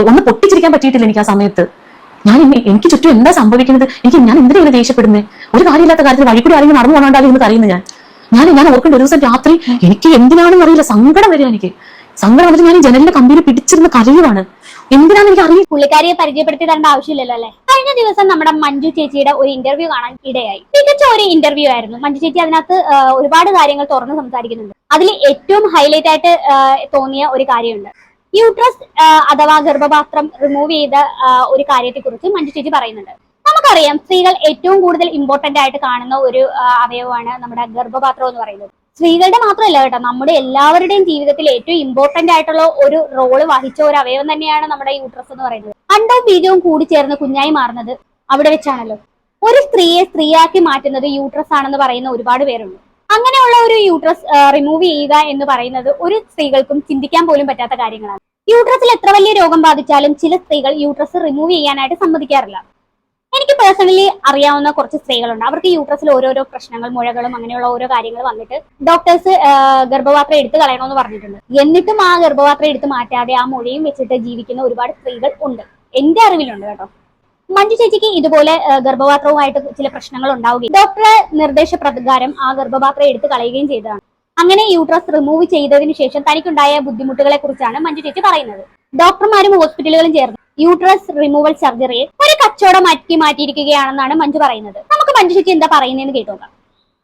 ഒന്ന് പൊട്ടിച്ചിരിക്കാൻ പറ്റിയിട്ടില്ല എനിക്ക് ആ സമയത്ത്. എനിക്ക് ചുറ്റും എന്താ സംഭവിക്കുന്നത്, ഞാൻ എന്തിനാണ് ദേഷ്യപ്പെടുന്നത്? ഒരു കാര്യമില്ലാത്ത കാര്യത്തിൽ വഴിക്കൂടി ആരെങ്കിലും നടന്നു പോകാണ്ടാലും എന്ന് അറിയുന്നത് ഞാൻ ഓർക്കേണ്ട ഒരു ദിവസം രാത്രി എനിക്ക് എന്തിനാണെന്ന് അറിയില്ല, സങ്കടം വരിക. സങ്കടം വന്നിട്ട് ഞാൻ ജനലിന്റെ കമ്പിയിൽ പിടിച്ചിരുന്ന കരയുവാണ്. എന്തിനാണെന്ന് എനിക്ക് അറിയില്ല. പുള്ളിക്കാരിയെ പരിചയപ്പെടുത്തി തരേണ്ട ആവശ്യമില്ലല്ലോ അല്ലെ. കഴിഞ്ഞ ദിവസം നമ്മുടെ മഞ്ജു ചേച്ചിയുടെ ഒരു ഇന്റർവ്യൂ കാണാൻ ഇടയായി. മികച്ച ഒരു ഇന്റർവ്യൂ ആയിരുന്നു. മഞ്ജു ചേച്ചി അതിനകത്ത് ഒരുപാട് കാര്യങ്ങൾ തുറന്ന് സംസാരിക്കുന്നുണ്ട്. അതിൽ ഏറ്റവും ഹൈലൈറ്റ് ആയിട്ട് തോന്നിയ ഒരു കാര്യമുണ്ട്. യൂട്രസ് അഥവാ ഗർഭപാത്രം റിമൂവ് ചെയ്ത ഒരു കാര്യത്തെ കുറിച്ച് മഞ്ജു ചേച്ചി പറയുന്നുണ്ട്. നമുക്കറിയാം, സ്ത്രീകൾ ഏറ്റവും കൂടുതൽ ഇമ്പോർട്ടന്റ് ആയിട്ട് കാണുന്ന ഒരു അവയവമാണ് നമ്മുടെ ഗർഭപാത്രം എന്ന് പറയുന്നത്. സ്ത്രീകളുടെ മാത്രമല്ല കേട്ടോ, നമ്മുടെ എല്ലാവരുടെയും ജീവിതത്തിൽ ഏറ്റവും ഇമ്പോർട്ടന്റ് ആയിട്ടുള്ള ഒരു റോള് വഹിച്ച ഒരു അവയവം തന്നെയാണ് നമ്മുടെ യൂട്രസ് എന്ന് പറയുന്നത്. അണ്ടവും ബീജവും കൂടി ചേർന്ന് കുഞ്ഞായി മാറുന്നത് അവിടെ വെച്ചാണല്ലോ. ഒരു സ്ത്രീയെ സ്ത്രീയാക്കി മാറ്റുന്നത് യൂട്രസ് ആണെന്ന് പറയുന്ന ഒരുപാട് പേരുണ്ട്. അങ്ങനെയുള്ള ഒരു യൂട്രസ് റിമൂവ് ചെയ്യുക എന്ന് പറയുന്നത് ഒരു സ്ത്രീകൾക്കും ചിന്തിക്കാൻ പോലും പറ്റാത്ത കാര്യങ്ങളാണ്. യൂട്രസിൽ എത്ര വലിയ രോഗം ബാധിച്ചാലും ചില സ്ത്രീകൾ യൂട്രസ് റിമൂവ് ചെയ്യാനായിട്ട് സമ്മതിക്കാറില്ല. എനിക്ക് പേഴ്സണലി അറിയാവുന്ന കുറച്ച് സ്ത്രീകളുണ്ട്. അവർക്ക് യൂട്രസിൽ ഓരോരോ പ്രശ്നങ്ങൾ, മുഴകളും അങ്ങനെയുള്ള ഓരോ കാര്യങ്ങൾ വന്നിട്ട് ഡോക്ടേഴ്സ് ഗർഭപാത്രം എടുത്ത് കളയണമെന്ന് പറഞ്ഞിട്ടുണ്ട്. എന്നിട്ടും ആ ഗർഭപാത്രം എടുത്ത് മാറ്റാതെ ആ മുഴയും വെച്ചിട്ട് ജീവിക്കുന്ന ഒരുപാട് സ്ത്രീകൾ ഉണ്ട്, എന്റെ അറിവിലുണ്ട് കേട്ടോ. മഞ്ജു ചേച്ചിക്ക് ഇതുപോലെ ഗർഭപാത്രവുമായിട്ട് ചില പ്രശ്നങ്ങൾ ഉണ്ടാവുകയും ഡോക്ടറെ നിർദ്ദേശപ്രകാരം ആ ഗർഭപാത്രം എടുത്ത് കളയുകയും ചെയ്തതാണ്. അങ്ങനെ യൂട്രസ് റിമൂവ് ചെയ്തതിനു ശേഷം തനിക്കുണ്ടായ ബുദ്ധിമുട്ടുകളെ കുറിച്ചാണ് മഞ്ജു ചേച്ചി പറയുന്നത്. ഡോക്ടർമാരും ഹോസ്പിറ്റലുകളും ചേർന്ന് യൂട്രസ് റിമൂവൽ സർജറിയെ ഒരു കച്ചവടമാക്കി മാറ്റിയിരിക്കുകയാണെന്നാണ് മഞ്ജു പറയുന്നത്. നമുക്ക് മഞ്ജു ചേച്ചി എന്താ പറയുന്നതെന്ന് കേട്ടോക്കാം.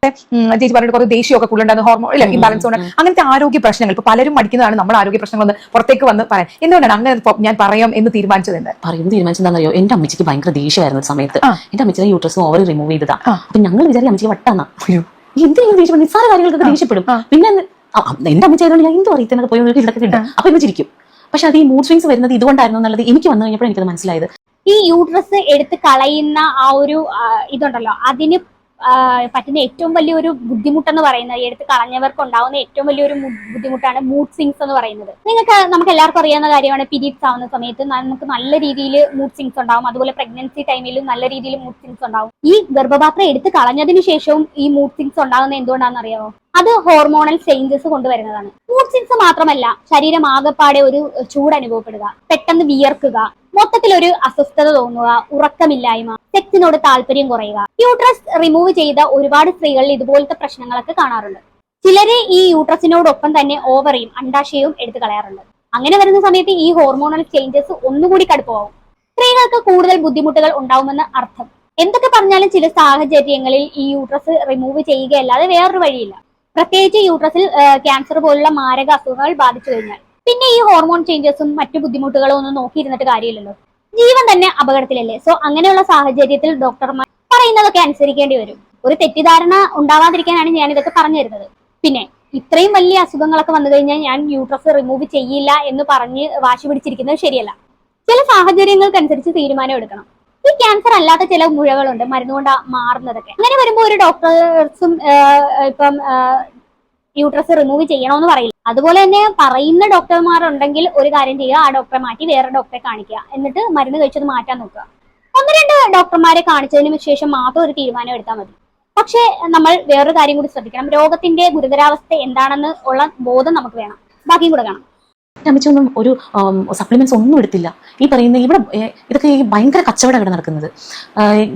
ചേച്ചി പറഞ്ഞിട്ട് കുറെ ദേഷ്യമൊക്കെ കൂടുതലുണ്ടാകുന്ന ഹോർമോൺ ഇംബാലൻസ് കൊണ്ട് അങ്ങനത്തെ ആരോഗ്യ പ്രശ്നങ്ങൾ ഇപ്പൊ പലരും പഠിക്കുന്നതാണ്. നമ്മുടെ ആരോഗ്യ പ്രശ്നങ്ങൾ ഒന്ന് പുറത്തേക്ക് വന്ന് പറയാൻ എന്തുകൊണ്ടാണ് അങ്ങനെ ഞാൻ പറയാം എന്ന് തീരുമാനിച്ചത്? തീരുമാനിച്ചതെന്നറിയോ, എന്റെ അമ്മച്ചിക്ക് ഭയങ്കര ദേഷ്യമായിരുന്നു ഒരു സമയത്ത്. എന്റെ അമ്മച്ചിയുടെ യൂട്രസും ഓവർ റിമൂവ് ചെയ്തതാ. അപ്പൊ ഞങ്ങൾ വിചാരിക്കും അമ്മച്ചിക്ക് വട്ടാന്നാ. എന്തെങ്കിലും ദേഷ്യം, നിസ്സാര കാര്യങ്ങളൊക്കെ ദേഷ്യപ്പെടും. പിന്നെ എന്റെ അമ്മച്ചി ആയതുകൊണ്ട് ഞാൻ എന്ത് അറിയത്തിനൊക്കെ പോയി ഇതൊക്കെ കിട്ടും. അപ്പൊ ഇന്ന് ചിരിക്കും. പക്ഷെ അത് ഈ മൂഡ് സ്വിങ്സ് വരുന്നത് ഇതുകൊണ്ടായിരുന്നു എന്നുള്ളത് എനിക്ക് വന്നു കഴിഞ്ഞപ്പോൾ എനിക്കത് മനസ്സിലായത്. ഈ യൂട്രസ് എടുത്ത് കളയുന്ന ആ ഒരു ഇതുണ്ടല്ലോ, അതിന് പറ്റുന്ന ഏറ്റവും വലിയൊരു ബുദ്ധിമുട്ടെന്ന് പറയുന്നത്, എടുത്ത് കളഞ്ഞവർക്ക് ഉണ്ടാവുന്ന ഏറ്റവും വലിയൊരു ബുദ്ധിമുട്ടാണ് മൂഡ് സ്വിങ്സ് എന്ന് പറയുന്നത്. നമുക്ക് എല്ലാവർക്കും അറിയാവുന്ന കാര്യമാണ്. പീരീഡ്സ് ആവുന്ന സമയത്ത് നമുക്ക് നല്ല രീതിയിൽ മൂഡ് സ്വിങ്സ് ഉണ്ടാവും. അതുപോലെ പ്രഗ്നൻസി ടൈമിലും നല്ല രീതിയിൽ മൂഡ് സ്വിങ്സ് ഉണ്ടാവും. ഈ ഗർഭപാത്രം എടുത്ത് കളഞ്ഞതിന് ശേഷവും ഈ മൂഡ് സ്വിങ്സ് ഉണ്ടാകുന്നത് എന്തുകൊണ്ടാണെന്ന് അറിയാമോ? അത് ഹോർമോണൽ ചേഞ്ചസ് കൊണ്ടുവരുന്നതാണ്. മൂഡ് സ്വിങ്സ് മാത്രമല്ല, ശരീരം ആകെപ്പാടെ ഒരു ചൂട് അനുഭവപ്പെടുക, പെട്ടെന്ന് വിയർക്കുക, മൊത്തത്തിലൊരു അസ്വസ്ഥത തോന്നുക, ഉറക്കമില്ലായ്മ, സെക്സിനോട് താല്പര്യം കുറയുക. യൂട്രസ് റിമൂവ് ചെയ്ത ഒരുപാട് സ്ത്രീകളിൽ ഇതുപോലത്തെ പ്രശ്നങ്ങളൊക്കെ കാണാറുണ്ട്. ചിലര് ഈ യൂട്രസിനോടൊപ്പം തന്നെ ഓവറിയും അണ്ടാശയവും എടുത്തു കളയാറുണ്ട്. അങ്ങനെ വരുന്ന സമയത്ത് ഈ ഹോർമോണൽ ചേഞ്ചസ് ഒന്നുകൂടി കടുപ്പമാവും. സ്ത്രീകൾക്ക് കൂടുതൽ ബുദ്ധിമുട്ടുകൾ ഉണ്ടാവുമെന്ന് അർത്ഥം. എന്തൊക്കെ പറഞ്ഞാലും ചില സാഹചര്യങ്ങളിൽ ഈ യൂട്രസ് റിമൂവ് ചെയ്യുകയല്ലാതെ വേറൊരു വഴിയില്ല. പ്രത്യേകിച്ച് യൂട്രസിൽ ക്യാൻസർ പോലുള്ള മാരക അസുഖങ്ങൾ ബാധിച്ചു കഴിഞ്ഞാൽ പിന്നെ ഈ ഹോർമോൺ ചേഞ്ചസും മറ്റു ബുദ്ധിമുട്ടുകളും ഒന്നും നോക്കിയിരുന്നിട്ട് കാര്യമില്ലല്ലോ. ജീവൻ തന്നെ അപകടത്തിലല്ലേ. സോ അങ്ങനെയുള്ള സാഹചര്യത്തിൽ ഡോക്ടർമാർ പറയുന്നതൊക്കെ അനുസരിക്കേണ്ടി വരും. ഒരു തെറ്റിദ്ധാരണ ഉണ്ടാവാതിരിക്കാനാണ് ഞാൻ ഇതൊക്കെ പറഞ്ഞു തരുന്നത്. പിന്നെ ഇത്രയും വലിയ അസുഖങ്ങളൊക്കെ വന്നു കഴിഞ്ഞാൽ ഞാൻ യൂട്രസ് റിമൂവ് ചെയ്യില്ല എന്ന് പറഞ്ഞ് വാശി പിടിച്ചിരിക്കുന്നത് ശരിയല്ല. ചില സാഹചര്യങ്ങൾക്കനുസരിച്ച് തീരുമാനം എടുക്കണം. ഈ ക്യാൻസർ അല്ലാത്ത ചില മുഴകളുണ്ട് മരുന്നുകൊണ്ട് മാറുന്നതൊക്കെ. അങ്ങനെ വരുമ്പോൾ ഒരു ഡോക്ടേഴ്സും ഇപ്പം യൂട്രസ് റിമൂവ് ചെയ്യണമെന്ന് പറയില്ല. അതുപോലെ തന്നെ പറയുന്ന ഡോക്ടർമാരുണ്ടെങ്കിൽ ഒരു കാര്യം ചെയ്യുക, ആ ഡോക്ടറെ മാറ്റി വേറെ ഡോക്ടറെ കാണിക്കുക. എന്നിട്ട് മരുന്ന് കഴിച്ചത് മാറ്റാൻ നോക്കുക. 1-2 ഡോക്ടർമാരെ കാണിച്ചതിന് ശേഷം മാത്രം ഒരു തീരുമാനം എടുത്താൽ മതി. പക്ഷെ നമ്മൾ വേറൊരു കാര്യം കൂടി ശ്രദ്ധിക്കണം. രോഗത്തിന്റെ ഗുരുതരാവസ്ഥ എന്താണെന്ന് ഉള്ള ബോധം നമുക്ക് വേണം. ബാക്കിയും കൂടെ കാണാം. അമ്മച്ചൊന്നും ഒരു സപ്ലിമെന്റ്സ് ഒന്നും എടുത്തില്ല. ഈ പറയുന്ന ഇവിടെ ഇതൊക്കെ ഈ ഭയങ്കര കച്ചവടം ഇവിടെ നടക്കുന്നത്.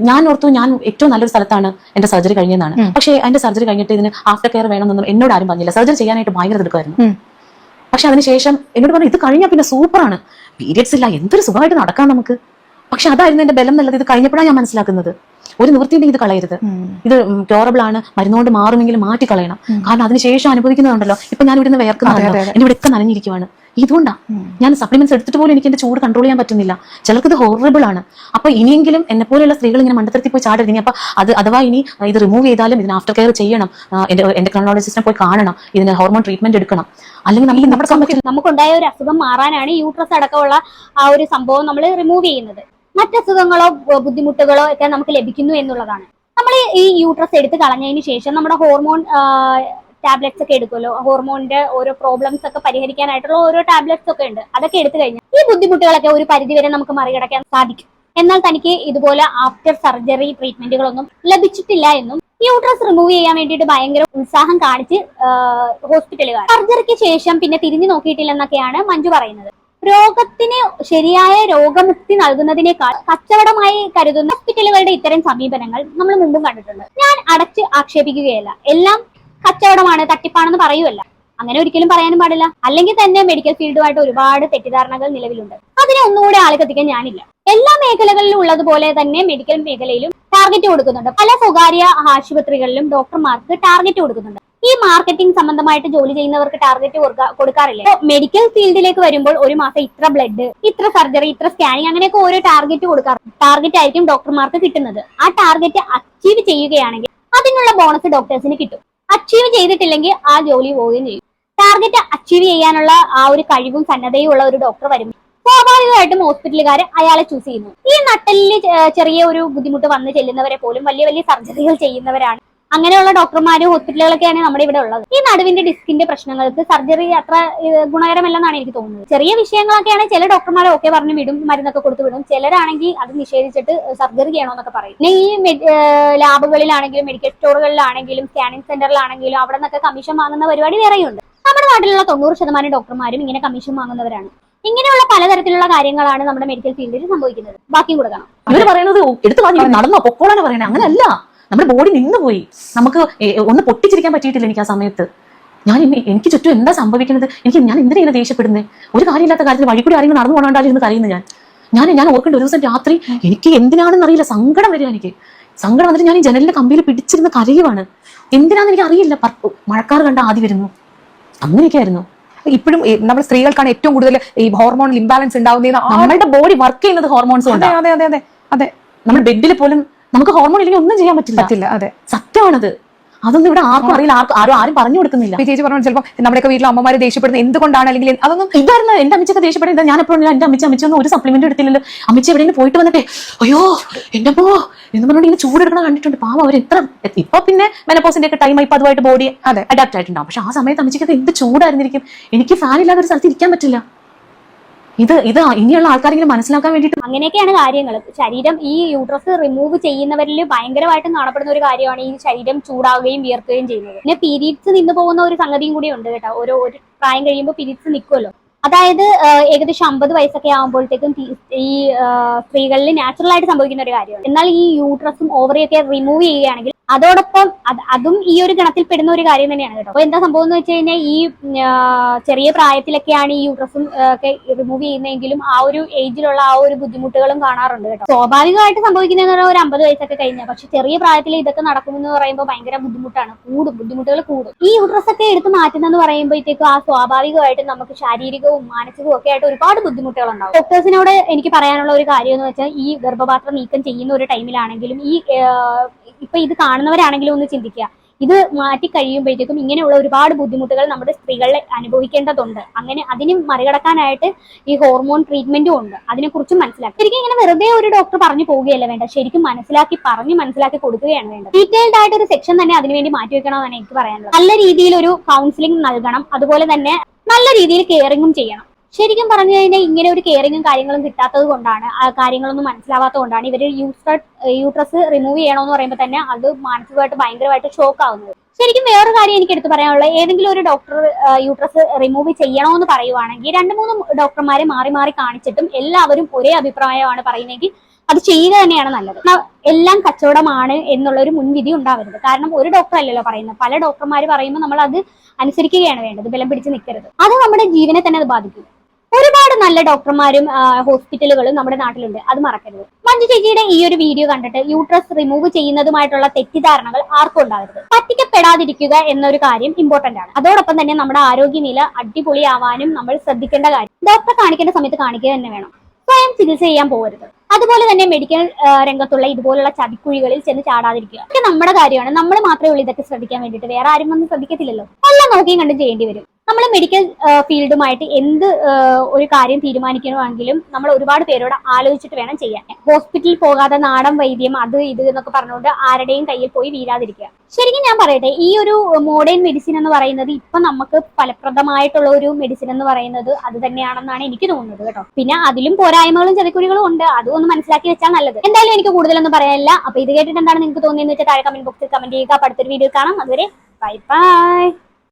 ഞാൻ ഓർത്തു ഞാൻ ഏറ്റവും നല്ലൊരു സ്ഥലത്താണ് എന്റെ സർജറി കഴിഞ്ഞതെന്നാണ്. പക്ഷേ അതിന്റെ സർജറി കഴിഞ്ഞിട്ട് ഇതിന് ആഫ്റ്റർ കെയർ വേണമെന്നൊന്നും എന്നോട് ആരും പറഞ്ഞില്ല. സർജറി ചെയ്യാനായിട്ട് ഭയങ്കര എടുക്കുമായിരുന്നു. പക്ഷെ അതിനുശേഷം എന്നോട് പറഞ്ഞു, ഇത് കഴിഞ്ഞാൽ പിന്നെ സൂപ്പറാണ്, പീരിയഡ്സ് ഇല്ല, എന്തൊരു സുഖമായിട്ട് നടക്കാം നമുക്ക്. പക്ഷെ അതായിരുന്നു എന്റെ ബലം എന്നുള്ളത് ഇത് കഴിഞ്ഞപ്പോഴാണ് ഞാൻ മനസ്സിലാക്കുന്നത്. ഒരു നിവൃത്തിയുണ്ടെങ്കിൽ ഇത് കളയരുത്. ഇത് ക്യൂറബിൾ ആണ്, മരുന്നുകൊണ്ട് മാറുമെങ്കിലും മാറ്റി കളയണം. കാരണം അതിനുശേഷം അനുഭവിക്കുന്നുണ്ടല്ലോ. ഇപ്പൊ ഞാൻ ഇവിടുന്ന് വേർക്കുന്നുണ്ടല്ലോ, എന്റെ ഇവിടെ ഒക്കെ നനഞ്ഞിരിക്കുവാണ്. ഇതുകൊണ്ടാ ഞാൻ സപ്ലിമെന്റ്സ് എടുത്തിട്ട് പോലും എനിക്ക് എന്റെ ചൂട് കൺട്രോൾ ചെയ്യാൻ പറ്റുന്നില്ല. ചിലർക്ക് ഇത് ഹോറബിൾ ആണ്. അപ്പൊ ഇനിയെങ്കിലും എന്നെ പോലെയുള്ള സ്ത്രീകൾ ഇങ്ങനെ മണ്ടത്തരത്തിൽ പോയി ചാടരുത്. ഇനി അപ്പൊ അഥവാ ഇനി ഇത് റിമൂവ് ചെയ്താലും ഇതിന് ആഫ്റ്റർ കെയർ ചെയ്യണം, എൻഡോക്രൈനോളജിസ്റ്റിനെ പോയി കാണണം, ഇതിന് ഹോർമോൺ ട്രീറ്റ്മെന്റ് എടുക്കണം. അല്ലെങ്കിൽ നമുക്കുണ്ടായ ഒരു അസുഖം മാറാനാണ് യൂട്രസ് അടക്കമുള്ള ആ ഒരു സംഭവം നമ്മൾ റിമൂവ് ചെയ്യുന്നത്. മറ്റസുഖങ്ങളോ ബുദ്ധിമുട്ടുകളോ ഒക്കെ നമുക്ക് ലഭിക്കുന്നു എന്നുള്ളതാണ്. നമ്മൾ ഈ യൂട്രസ് എടുത്ത് കളഞ്ഞതിന് ശേഷം നമ്മുടെ ഹോർമോൺ ടാബ്ലറ്റ്സ് ഒക്കെ എടുക്കുമല്ലോ. ഹോർമോണിന്റെ ഓരോ പ്രോബ്ലംസ് ഒക്കെ പരിഹരിക്കാനായിട്ടുള്ള ഓരോ ടാബ്ലറ്റ്സ് ഒക്കെ ഉണ്ട്. അതൊക്കെ എടുത്തു കഴിഞ്ഞാൽ ഈ ബുദ്ധിമുട്ടുകളൊക്കെ ഒരു പരിധിവരെ നമുക്ക് മറികടക്കാൻ സാധിക്കും. എന്നാൽ തനിക്ക് ഇതുപോലെ ആഫ്റ്റർ സർജറി ട്രീറ്റ്മെന്റുകളൊന്നും ലഭിച്ചിട്ടില്ല എന്നും യൂട്രസ് റിമൂവ് ചെയ്യാൻ വേണ്ടിയിട്ട് ഭയങ്കര ഉത്സാഹം കാണിച്ച് ഹോസ്പിറ്റലുകാർ സർജറിക്ക് ശേഷം പിന്നെ തിരിഞ്ഞു നോക്കിയിട്ടില്ലെന്നൊക്കെയാണ് മഞ്ജു പറയുന്നത്. രോഗത്തിന് ശരിയായ രോഗമുക്തി നൽകുന്നതിനേക്കാൾ കച്ചവടമായി കരുതുന്ന ഹോസ്പിറ്റലുകളുടെ ഇത്തരം സമീപനങ്ങൾ നമ്മൾ മുമ്പും കണ്ടിട്ടുണ്ട്. ഞാൻ അടച്ച് ആക്ഷേപിക്കുകയല്ല, എല്ലാം കച്ചവടമാണ്, തട്ടിപ്പാണെന്ന് പറയുമല്ല. അങ്ങനെ ഒരിക്കലും പറയാനും പാടില്ല. അല്ലെങ്കിൽ തന്നെ മെഡിക്കൽ ഫീൽഡുമായിട്ട് ഒരുപാട് തെറ്റിദ്ധാരണകൾ നിലവിലുണ്ട്. അതിനെ ഒന്നുകൂടെ ആളിക്കത്തിക്കാൻ ഞാനില്ല. എല്ലാ മേഖലകളിലും ഉള്ളതുപോലെ തന്നെ മെഡിക്കൽ മേഖലയിലും ടാർഗറ്റ് കൊടുക്കുന്നുണ്ട്. പല സ്വകാര്യ ആശുപത്രികളിലും ഡോക്ടർമാർക്ക് ടാർഗറ്റ് കൊടുക്കുന്നുണ്ട്. ഈ മാർക്കറ്റിംഗ് സംബന്ധമായിട്ട് ജോലി ചെയ്യുന്നവർക്ക് ടാർഗറ്റ് കൊടുക്കാറില്ല. മെഡിക്കൽ ഫീൽഡിലേക്ക് വരുമ്പോൾ ഒരു മാസം ഇത്ര ബ്ലഡ്, ഇത്ര സർജറി, ഇത്ര സ്കാനിങ്, അങ്ങനെയൊക്കെ ഓരോ ടാർഗറ്റ് കൊടുക്കാറുണ്ട്. ടാർഗറ്റ് ആയിരിക്കും ഡോക്ടർമാർക്ക് കിട്ടുന്നത്. ആ ടാർഗറ്റ് അച്ചീവ് ചെയ്യുകയാണെങ്കിൽ അതിനുള്ള ബോണസ് ഡോക്ടേഴ്സിന് കിട്ടും. അച്ചീവ് ചെയ്തിട്ടില്ലെങ്കിൽ ആ ജോലി പോവുകയും ചെയ്യും. ടാർഗറ്റ് അച്ചീവ് ചെയ്യാനുള്ള ആ ഒരു കഴിവും സന്നദ്ധയും ഉള്ള ഒരു ഡോക്ടർ വരുമ്പോൾ സ്വാഭാവികമായിട്ടും ഹോസ്പിറ്റലുകാർ അയാളെ ചൂസ് ചെയ്യുന്നു. ഈ നട്ടലില് ചെറിയ ഒരു ബുദ്ധിമുട്ട് വന്ന് ചെല്ലുന്നവരെ പോലും വലിയ വലിയ സർജറികൾ ചെയ്യുന്നവരാണ്. അങ്ങനെയുള്ള ഡോക്ടർമാരും ഹോസ്പിറ്റലുകളൊക്കെയാണ് നമ്മുടെ ഇവിടെ ഉള്ളത്. ഈ നടുവിന്റെ ഡിസ്കിന്റെ പ്രശ്നങ്ങൾക്ക് സർജറി അത്ര ഗുണകരമല്ലെന്നാണ് എനിക്ക് തോന്നുന്നത്. ചെറിയ വിഷയങ്ങളൊക്കെയാണ് ചില ഡോക്ടർമാർ ഓക്കെ പറഞ്ഞു വിടും, മരുന്നൊക്കെ കൊടുത്തു വിടും. ചിലരാണെങ്കിൽ അത് നിഷേധിച്ചിട്ട് സർജറി ചെയ്യണമെന്നൊക്കെ പറയും. പിന്നെ ഈ ലാബുകളിലാണെങ്കിലും മെഡിക്കൽ സ്റ്റോറുകളിലാണെങ്കിലും സ്കാനിങ് സെന്ററിലാണെങ്കിലും അവിടെ നിന്നൊക്കെ കമ്മീഷൻ വാങ്ങുന്ന പരിപാടി വേറെയുണ്ട്. നമ്മുടെ നാട്ടിലുള്ള 90% ഡോക്ടർമാരും ഇങ്ങനെ കമ്മീഷൻ വാങ്ങുന്നവരാണ്. ഇങ്ങനെയുള്ള പലതരത്തിലുള്ള കാര്യങ്ങളാണ് നമ്മുടെ മെഡിക്കൽ ഫീൽഡിൽ സംഭവിക്കുന്നത്. ബാക്കിയും കൊടുക്കണം. ഇവര് പറയുന്നത് എടുത്തു പറഞ്ഞു നടന്നോ പൊക്കോളാണ് പറയുന്നത്. അങ്ങനെയല്ല, നമ്മുടെ ബോഡി നിന്നുപോയി. നമുക്ക് ഒന്ന് പൊട്ടിച്ചിരിക്കാൻ പറ്റിയിട്ടില്ല എനിക്ക് ആ സമയത്ത്. എനിക്ക് ചുറ്റും എന്താ സംഭവിക്കുന്നത്, ഞാൻ എന്തിനാ ഇങ്ങനെ ദേഷ്യപ്പെടുന്നത്? ഒരു കാര്യമില്ലാത്ത കാര്യത്തിൽ വഴി കൂടി ആരെങ്കിലും നടന്നു പോകണ്ടായിരുന്നു കരയുന്നു ഞാൻ ഓർക്കേണ്ട ഒരു ദിവസം രാത്രി എനിക്ക് എന്തിനാണെന്ന് അറിയില്ല, സങ്കടം വരിക. എനിക്ക് സങ്കടം വന്നിട്ട് ഞാൻ ഈ ജനലിന്റെ കമ്പിയിൽ പിടിച്ചിരുന്ന കരയുവാണ്. എന്തിനാന്ന് എനിക്ക് അറിയില്ല. മഴക്കാർ കണ്ട ആദ്യം വരുന്നു, അങ്ങനെയൊക്കെയായിരുന്നു. ഇപ്പോഴും നമ്മുടെ സ്ത്രീകൾക്കാണ് ഏറ്റവും കൂടുതൽ ഈ ഹോർമോണൽ ഇംബാലൻസ് ഉണ്ടാവുന്ന. നമ്മളുടെ ബോഡി വർക്ക് ചെയ്യുന്നത് ഹോർമോൺസ് കൊണ്ട്. അതെ, നമ്മുടെ ബെഡിൽ പോലും നമുക്ക് ഹോർമോൺ ഇല്ലെങ്കിൽ ഒന്നും ചെയ്യാൻ പറ്റില്ല. അതെ, സത്യമാണത്. അതൊന്നും ഇവിടെ ആർക്കും അറിയില്ല, ആരും പറഞ്ഞു കൊടുക്കുന്നില്ല. ചേച്ചി പറഞ്ഞു ചിലപ്പോൾ നമ്മുടെയൊക്കെ വീട്ടിൽ അമ്മമാര് ദേഷ്യപ്പെടുന്നത് എന്തുകൊണ്ടാണ്, അല്ലെങ്കിൽ അതൊന്നും ഇതായിരുന്നു. എന്റെ അമ്മച്ചൊക്കെ ദേഷ്യപ്പെടുന്നത് ഞാൻ എപ്പോഴും എന്റെ അമ്മച്ചൊന്നും ഒരു സപ്ലിമെന്റ് എടുത്തില്ലല്ലോ. അമ്മച്ചി എവിടെയെങ്കിലും പോയിട്ട് വന്നിട്ടേ അയ്യോ എന്റെ പോ എന്ന് പറഞ്ഞുകൊണ്ട് ഇങ്ങനെ ചൂടെടുക്കണം കണ്ടിട്ടുണ്ട്. പാവം അവർ എത്ര ഇപ്പൊ പിന്നെ മെനപ്പോസിന്റെ ഒക്കെ ടൈം ഇപ്പൊ അതുമായിട്ട് ബോഡി അഡാപ്റ്റ് ആയിട്ടുണ്ടാവും. പക്ഷെ ആ സമയത്ത് അമ്മച്ചിക്കൊക്കെ എന്ത് ചൂടായിരുന്നിരിക്കും. എനിക്ക് ഫാൻ ഇല്ലാത്ത ഒരു സ്ഥലത്ത് ഇരിക്കാൻ പറ്റില്ല. ഇത് ഇനിയുള്ള ആൾക്കാരെങ്കിലും മനസ്സിലാക്കാൻ വേണ്ടിയിട്ട് അങ്ങനെയൊക്കെയാണ് കാര്യങ്ങൾ. ശരീരം ഈ യൂട്രസ് റിമൂവ് ചെയ്യുന്നവരിൽ ഭയങ്കരമായിട്ട് കാണപ്പെടുന്ന ഒരു കാര്യമാണ് ഈ ശരീരം ചൂടാവുകയും വിയർക്കുകയും ചെയ്യുന്നത്. പിന്നെ പീരീഡ്സ് നിന്ന് പോകുന്ന ഒരു സംഗതിയും കൂടി ഉണ്ട് കേട്ടോ. ഒരു പ്രായം കഴിയുമ്പോൾ പീരീഡ്സ് നിൽക്കുമല്ലോ. അതായത് ഏകദേശം 50 വയസ്സൊക്കെ ആകുമ്പോഴത്തേക്കും ഈ സ്ത്രീകളിൽ നാച്ചുറൽ ആയിട്ട് സംഭവിക്കുന്ന ഒരു കാര്യമാണ്. എന്നാൽ ഈ യൂട്രസും ഓവറിയൊക്കെ റിമൂവ് ചെയ്യുകയാണെങ്കിൽ അതോടൊപ്പം അതും ഈ ഒരു ഗണത്തിൽ പെടുന്ന ഒരു കാര്യം തന്നെയാണ് കേട്ടോ. അപ്പൊ എന്താ സംഭവം എന്ന് വെച്ച് കഴിഞ്ഞാൽ ഈ ചെറിയ പ്രായത്തിലൊക്കെയാണ് ഈ യൂട്രസും ഒക്കെ റിമൂവ് ചെയ്യുന്നതെങ്കിലും ആ ഒരു ഏജിലുള്ള ആ ഒരു ബുദ്ധിമുട്ടുകളും കാണാറുണ്ട് കേട്ടോ. സ്വാഭാവികമായിട്ട് സംഭവിക്കുന്നതെന്ന് പറഞ്ഞാൽ ഒരു 50 വയസ്സൊക്കെ കഴിഞ്ഞാൽ. പക്ഷെ ചെറിയ പ്രായത്തിൽ ഇതൊക്കെ നടക്കുമെന്ന് പറയുമ്പോൾ ഭയങ്കര ബുദ്ധിമുട്ടാണ്, ബുദ്ധിമുട്ടുകൾ കൂടും. ഈ യൂട്രസ് ഒക്കെ എടുത്ത് മാറ്റുന്നെന്ന് പറയുമ്പോഴത്തേക്കും ആ സ്വാഭാവികമായിട്ട് നമുക്ക് ശാരീരികവും മാനസികവും ഒക്കെ ആയിട്ട് ഒരുപാട് ബുദ്ധിമുട്ടുകൾ ഉണ്ടാവും. ഡോക്ടേഴ്സിനോട് എനിക്ക് പറയാനുള്ള ഒരു കാര്യം എന്ന് വെച്ചാൽ ഈ ഗർഭപാത്രം നീക്കം ചെയ്യുന്ന ഒരു ടൈമിലാണെങ്കിലും ഈ ഇപ്പൊ ഇത് കാണുന്നവരാണെങ്കിലും ഒന്ന് ചിന്തിക്കുക. ഇത് മാറ്റി കഴിയുമ്പോഴത്തേക്കും ഇങ്ങനെയുള്ള ഒരുപാട് ബുദ്ധിമുട്ടുകൾ നമ്മുടെ സ്ത്രീകളിൽ അനുഭവിക്കേണ്ടതുണ്ട്. അങ്ങനെ അതിന് മറികടക്കാനായിട്ട് ഈ ഹോർമോൺ ട്രീറ്റ്മെന്റും ഉണ്ട്. അതിനെക്കുറിച്ചും മനസ്സിലാക്കുക. ശരിക്കും ഇങ്ങനെ വെറുതെ ഒരു ഡോക്ടർ പറഞ്ഞു പോവുകയല്ല വേണ്ട, ശരിക്കും മനസ്സിലാക്കി കൊടുക്കുകയാണ് വേണ്ടത്. ഡീറ്റെയിൽഡ് ആയിട്ട് ഒരു സെക്ഷൻ തന്നെ അതിനുവേണ്ടി മാറ്റിവെക്കണമെന്നാണ് എനിക്ക് പറയാനുള്ളത്. നല്ല രീതിയിൽ ഒരു കൗൺസിലിംഗ് നൽകണം, അതുപോലെ തന്നെ നല്ല രീതിയിൽ കെയറിങ്ങും ചെയ്യണം. ശരിക്കും പറഞ്ഞു കഴിഞ്ഞാൽ ഇങ്ങനെ ഒരു കെയറിങ്ങും കാര്യങ്ങളും കിട്ടാത്തത് കൊണ്ടാണ്, ആ കാര്യങ്ങളൊന്നും മനസ്സിലാവാത്തത് കൊണ്ടാണ് ഇവർ യൂട്രസ് റിമൂവ് ചെയ്യണമെന്ന് പറയുമ്പോൾ തന്നെ അത് മാനസികമായിട്ട് ഭയങ്കരമായിട്ട് ഷോക്ക് ആവുന്നത്. ശരിക്കും വേറൊരു കാര്യം എനിക്ക് എടുത്ത് പറയാനുള്ളത്, ഏതെങ്കിലും ഒരു ഡോക്ടർ യൂട്രസ് റിമൂവ് ചെയ്യണമെന്ന് പറയുവാണെങ്കിൽ 2-3 ഡോക്ടർമാരെ മാറി മാറി കാണിച്ചിട്ടും എല്ലാവരും ഒരേ അഭിപ്രായമാണ് പറയുന്നതെങ്കിൽ അത് ചെയ്യുക തന്നെയാണ് നല്ലത്. എല്ലാം കച്ചവടമാണ് എന്നുള്ള ഒരു മുൻവിധി ഉണ്ടാവരുത്. കാരണം ഒരു ഡോക്ടർ അല്ലല്ലോ പറയുന്നത്, പല ഡോക്ടർമാർ പറയുമ്പോൾ നമ്മൾ അത് അനുസരിക്കുകയാണ് വേണ്ടത്. ബലം പിടിച്ച് നിൽക്കരുത്. അത് നമ്മുടെ ജീവനെ തന്നെ അത് ബാധിക്കും. ഒരുപാട് നല്ല ഡോക്ടർമാരും ഹോസ്പിറ്റലുകളും നമ്മുടെ നാട്ടിലുണ്ട്, അത് മറക്കരുത്. മഞ്ജു ചേച്ചിയുടെ ഈ ഒരു വീഡിയോ കണ്ടിട്ട് യൂട്രസ് റിമൂവ് ചെയ്യുന്നതുമായിട്ടുള്ള തെറ്റിദ്ധാരണകൾ ആർക്കും ഉണ്ടാവരുത്. പറ്റിക്കപ്പെടാതിരിക്കുക എന്നൊരു കാര്യം ഇമ്പോർട്ടന്റ് ആണ്. അതോടൊപ്പം തന്നെ നമ്മുടെ ആരോഗ്യനില അടിപൊളിയാവാനും നമ്മൾ ശ്രദ്ധിക്കേണ്ട കാര്യം, ഡോക്ടറെ കാണിക്കേണ്ട സമയത്ത് കാണിക്കുക തന്നെ വേണം. സ്വയം ചികിത്സ ചെയ്യാൻ പോകരുത്. അതുപോലെ തന്നെ മെഡിക്കൽ രംഗത്തുള്ള ഇതുപോലുള്ള ചതിക്കുഴികളിൽ ചെന്ന് ചാടാതിരിക്കുക. ഇതൊക്കെ നമ്മുടെ കാര്യമാണ്. നമ്മൾ മാത്രമേ ഉള്ളൂ ഇതൊക്കെ ശ്രദ്ധിക്കാൻ വേണ്ടിയിട്ട്, വേറെ ആരും വന്ന് ശ്രദ്ധിക്കത്തില്ലല്ലോ. എല്ലാം നോക്കിയും കണ്ടും ചെയ്യേണ്ടി വരും. നമ്മൾ മെഡിക്കൽ ഫീൽഡുമായിട്ട് എന്ത് ഒരു കാര്യം തീരുമാനിക്കണമെങ്കിലും നമ്മൾ ഒരുപാട് പേരോട് ആലോചിച്ചിട്ട് വേണം ചെയ്യാൻ. ഹോസ്പിറ്റലിൽ പോകാതെ നാടൻ വൈദ്യം അത് ഇത് എന്നൊക്കെ പറഞ്ഞുകൊണ്ട് ആരുടെയും കയ്യിൽ പോയി വീഴാതിരിക്കുക. ശരിക്കും ഞാൻ പറയട്ടെ, ഈ ഒരു മോഡേൺ മെഡിസിൻ എന്ന് പറയുന്നത് ഇപ്പൊ നമുക്ക് ഫലപ്രദമായിട്ടുള്ള ഒരു മെഡിസിൻ എന്ന് പറയുന്നത് അത് തന്നെയാണെന്നാണ് എനിക്ക് തോന്നുന്നത് കേട്ടോ. പിന്നെ അതിലും പോരായ്മകളും ചതിക്കുഴികളും ഉണ്ട്, അതും ഒന്ന് മനസ്സിലാക്കി വെച്ചാൽ നല്ലത്. എന്തായാലും എനിക്ക് കൂടുതലൊന്നും പറയാനില്ല. അപ്പൊ ഇത് കേട്ടിട്ട് എന്താണ് നിങ്ങൾക്ക് തോന്നിയെന്ന് വെച്ചാൽ താഴെ കമന്റ് ബോക്സിൽ കമന്റ് ചെയ്യുക. അടുത്തൊരു വീഡിയോ കാണാം. അതുവരെ ബൈ ബൈ.